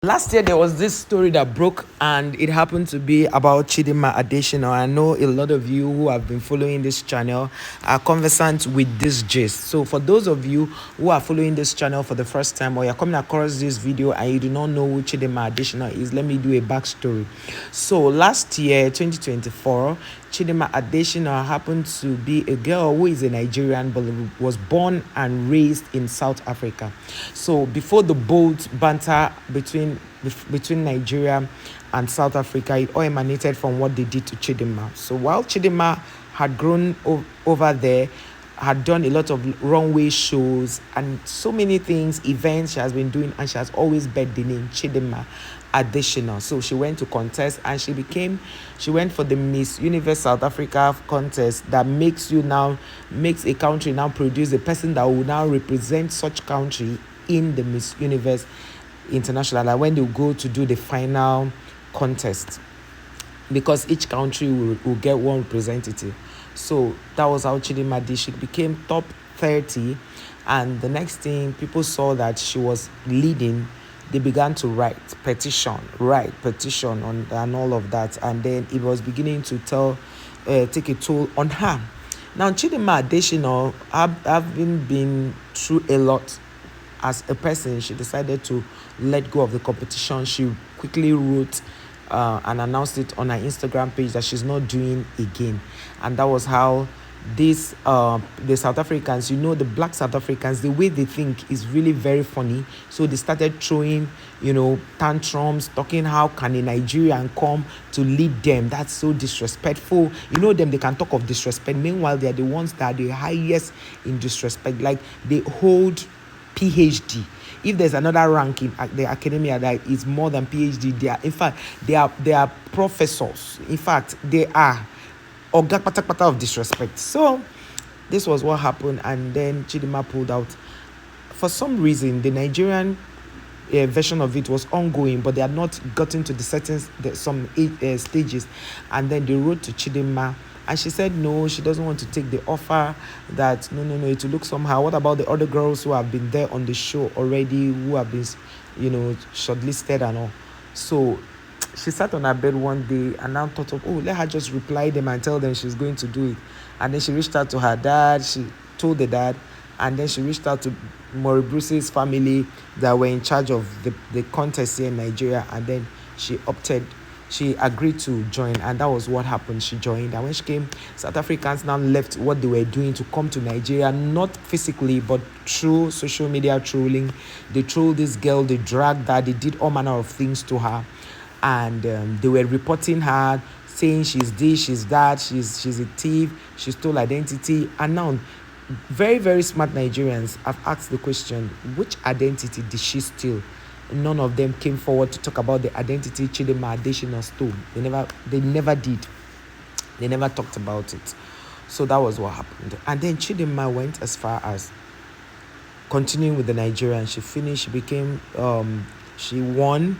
Last year there was this story that broke, and it happened to be about Chidinma Adetshina. I know a lot of you who have been following this channel are conversant with this gist. So for those of you who are following this channel for the first time, or you're coming across this video and you do not know who Chidinma Adetshina is, let me do a backstory. So last year, 2024, Chidinma Adetshina happened to be a girl who is a Nigerian but was born and raised in South Africa. So before the bold banter between Nigeria and South Africa, it all emanated from what they did to Chidimma. So while Chidimma had grown over there, had done a lot of runway shows and so many things, events she has been doing, and she has always bear the name Chidinma Adetshina. So she went to contest and she went for the Miss Universe South Africa contest that makes a country now produce a person that will now represent such country in the Miss Universe International, like when they go to do the final contest, because each country will get one representative. So that was how Chidimma did. She became top 30, and the next thing people saw that she was leading, they began to write petition on and all of that, and then it was beginning to take a toll on her. Now Chidimma Adetshina, having been through a lot as a person, she decided to let go of the competition. She quickly wrote and announced it on her Instagram page that she's not doing again. And that was how the South Africans, the black South Africans, the way they think is really very funny. So they started throwing, tantrums, talking how can a Nigerian come to lead them? That's so disrespectful. Them, they can talk of disrespect. Meanwhile, they are the ones that are the highest in disrespect. Like, they hold PhD. If there's another rank in the academia that is more than PhD, they are professors. In fact, they are oga pata of disrespect. So this was what happened, and then Chidimma pulled out. For some reason, the Nigerian version of it was ongoing, but they had not gotten to some stages, and then they wrote to Chidimma. And she said no, she doesn't want to take the offer, that no, it will look somehow. What about the other girls who have been there on the show already, who have been, shortlisted and all? So she sat on her bed one day and now thought of, let her just reply them and tell them she's going to do it. And then she reached out to her dad, she told the dad, and then she reached out to Maury Bruce's family that were in charge of the contest here in Nigeria, and then she agreed to join, and that was what happened. She joined, and when she came, South Africans now left what they were doing to come to Nigeria, not physically, but through social media trolling. They trolled this girl, they dragged her, they did all manner of things to her, and they were reporting her, saying she's this, she's that, she's a thief, she stole identity. And now, very, very smart Nigerians have asked the question, which identity did she steal? None of them came forward to talk about the identity Chidimma Adetshina stole. They never did. They never talked about it. So that was what happened. And then Chidimma went as far as continuing with the Nigerian. She finished, she won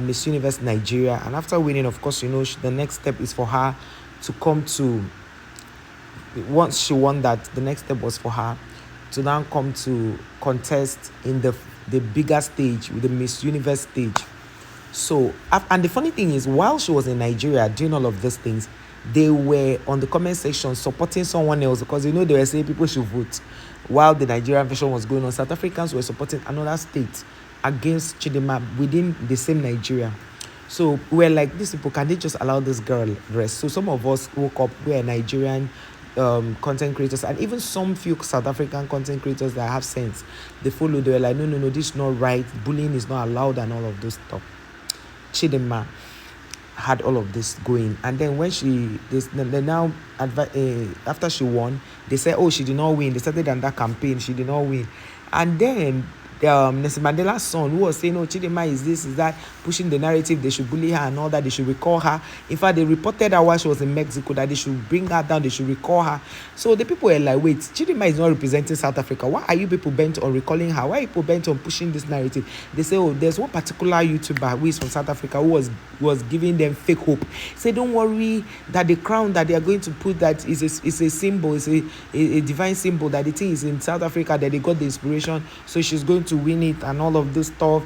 Miss Universe Nigeria. And after winning, of course, the next step is for her to come to, once she won that, the next step was for her to now come to contest in the bigger stage, with the Miss Universe stage. So, and the funny thing is, while she was in Nigeria doing all of these things, they were on the comment section supporting someone else, because they were saying people should vote. While the Nigerian version was going on, South Africans were supporting another state against Chidimma within the same Nigeria. So we're like, these people, can they just allow this girl rest? So some of us woke up, we're Nigerian content creators, and even some few South African content creators that have sense, they followed. They were like, no, this is not right, bullying is not allowed, and all of those stuff. Chidimma had all of this going, and then when after she won, they said, she did not win. They started on that campaign, she did not win. And then Nelson Mandela's son, who was saying, Chidimma is this, is that, pushing the narrative, they should bully her and all that, they should recall her. In fact, they reported her while she was in Mexico, that they should bring her down, they should recall her. So the people were like, wait, Chidimma is not representing South Africa. Why are you people bent on recalling her? Why are you people bent on pushing this narrative? They say, there's one particular YouTuber who is from South Africa who was giving them fake hope. Say, don't worry, that the crown that they are going to put, that is a symbol, is a divine symbol, that the thing is in South Africa, that they got the inspiration, so she's going to win it and all of this stuff.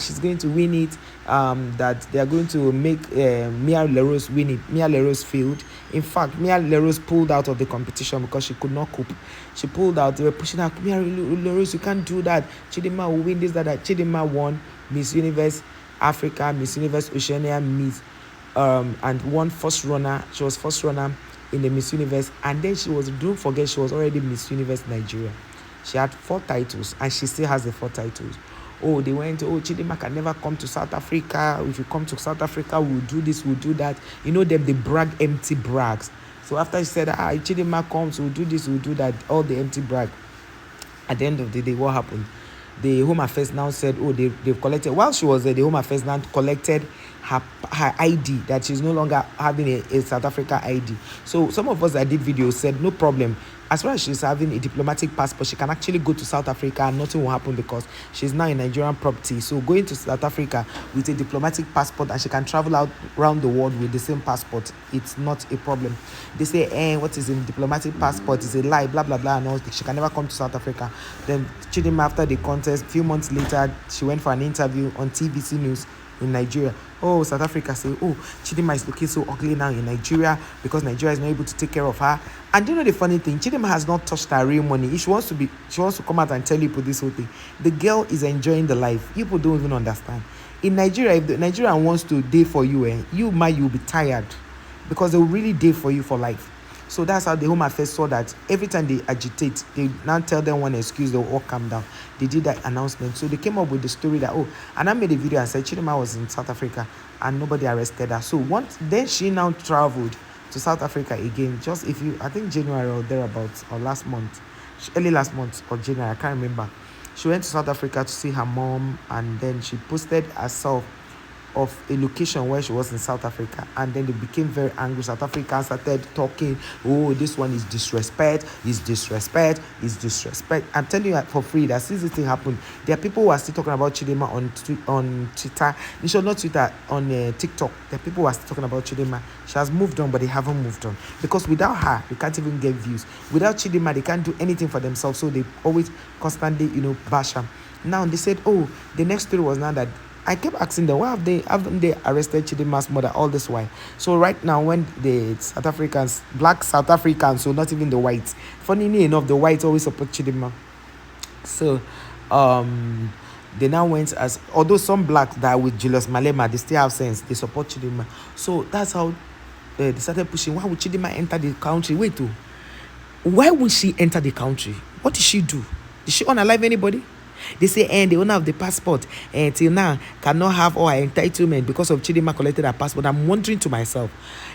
she's going to win it, that they are going to make Mia Leros win it. Mia Leros failed. In fact, Mia Leros pulled out of the competition because she could not cope. She pulled out. They were pushing her. Mia Leros, you can't do that. Chidimma will win this, that. Chidimma won Miss Universe Africa, Miss Universe Oceania, Miss, and won first runner. She was first runner in the Miss Universe, and then don't forget, she was already Miss Universe Nigeria. She had 4 titles, and she still has the 4 titles. Oh, they went, Chidimma can never come to South Africa. If you come to South Africa, we'll do this, we'll do that. You know them, they brag empty brags. So after she said, Chidimma comes, we'll do this, we'll do that, all the empty brag. At the end of the day, what happened? The Home Affairs now said, they've collected, while she was there, the Home Affairs now collected her ID, that she's no longer having a South Africa ID. So some of us that did videos said, no problem. As far as she's having a diplomatic passport, she can actually go to South Africa and nothing will happen because she's now a Nigerian property. So going to South Africa with a diplomatic passport and she can travel out around the world with the same passport, it's not a problem. They say, what is in diplomatic passport is a lie, blah, blah, blah, and all. She can never come to South Africa. Then Chidimma, after the contest, a few months later, she went for an interview on TVC News in Nigeria. South Africa say, Chidimma is looking so ugly now in Nigeria because Nigeria is not able to take care of her. And you know the funny thing, Chidimma has not touched her real money. If she wants to come out and tell you this whole thing. The girl is enjoying the life. People don't even understand. In Nigeria, if the Nigerian wants to date for you, you'll be tired because they will really date for you for life. So that's how the Home Affairs saw that every time they agitate, they now tell them one excuse, they'll all calm down. They did that announcement. So they came up with the story that, and I made a video and said Chidimma was in South Africa and nobody arrested her. So then she now traveled to South Africa again, I think January or thereabouts, or early last month or January, I can't remember. She went to South Africa to see her mom, and then she posted herself of a location where she was in South Africa, and then they became very angry. South Africans started talking, this one is disrespect. I'm telling you for free that since this thing happened, there are people who are still talking about Chidimma on Twitter. Not Twitter, on TikTok. There are people who are still talking about Chidimma. She has moved on, but they haven't moved on because without her, they can't even get views. Without Chidimma, they can't do anything for themselves. So they always constantly, bash her. Now they said, the next story was now that I kept asking them, why haven't they arrested Chidimma's mother all this while? So right now, when the South Africans, black South Africans, so not even the whites, funnily enough, the whites always support Chidimma. So they now went although some blacks that are with Julius Malema, they still have sense, they support Chidimma. So that's how they started pushing. Why would Chidimma enter the country? Why would she enter the country? What did she do? Did she unalive anybody? They say, the owner of the passport till now cannot have all her entitlement because of Chidimma collected her passport. I'm wondering to myself,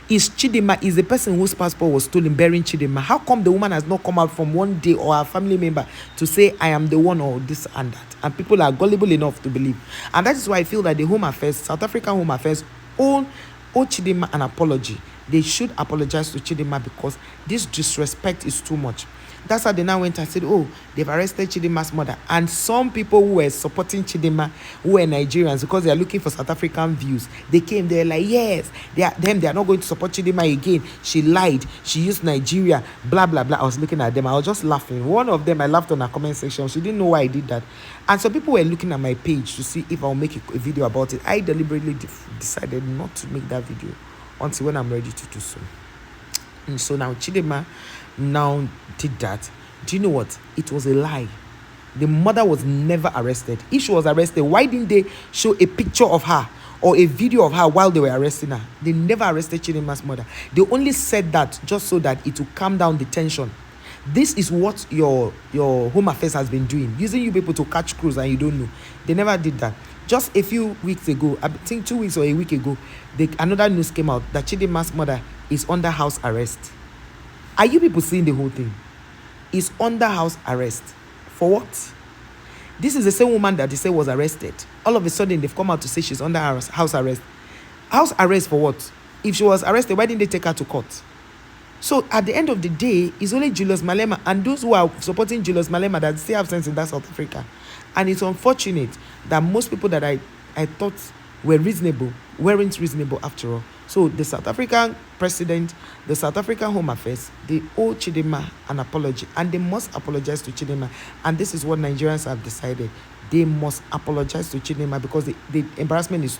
is the person whose passport was stolen bearing Chidimma? How come the woman has not come out from one day or her family member to say, I am the one, or this and that? And people are gullible enough to believe. And that is why I feel that the Home Affairs, South African Home Affairs, owe Chidimma an apology. They should apologize to Chidimma because this disrespect is too much. That's how they now went and said, they've arrested Chidimma's mother. And some people who were supporting Chidimma, who were Nigerians, because they are looking for South African views, they're like, yes, they are not going to support Chidimma again. She lied. She used Nigeria, blah, blah, blah. I was looking at them. I was just laughing. One of them, I laughed on her comment section. She didn't know why I did that. And some people were looking at my page to see if I'll make a video about it. I deliberately decided not to make that video until when I'm ready to do so. And so now Chidimma now did that. Do you know what? It was a lie. The mother was never arrested. If she was arrested, why didn't they show a picture of her or a video of her while they were arresting her? They never arrested Chidimma's mother. They only said that just so that it would calm down the tension. This is what your Home Affairs has been doing, using you people to catch crews and you don't know. They never did that. Just a few weeks ago, I think 2 weeks or a week ago, another news came out that Chidimma's mother is under house arrest. Are you people seeing the whole thing? Is under house arrest. For what? This is the same woman that they say was arrested. All of a sudden, they've come out to say she's under house arrest. House arrest for what? If she was arrested, why didn't they take her to court? So at the end of the day, it's only Julius Malema and those who are supporting Julius Malema that still have sense in that South Africa. And it's unfortunate that most people that I thought were reasonable weren't reasonable after all. So the South African president, the South African Home Affairs, they owe Chidimma an apology and they must apologize to Chidimma. And this is what Nigerians have decided. they must apologize to Chidinma because the embarrassment is too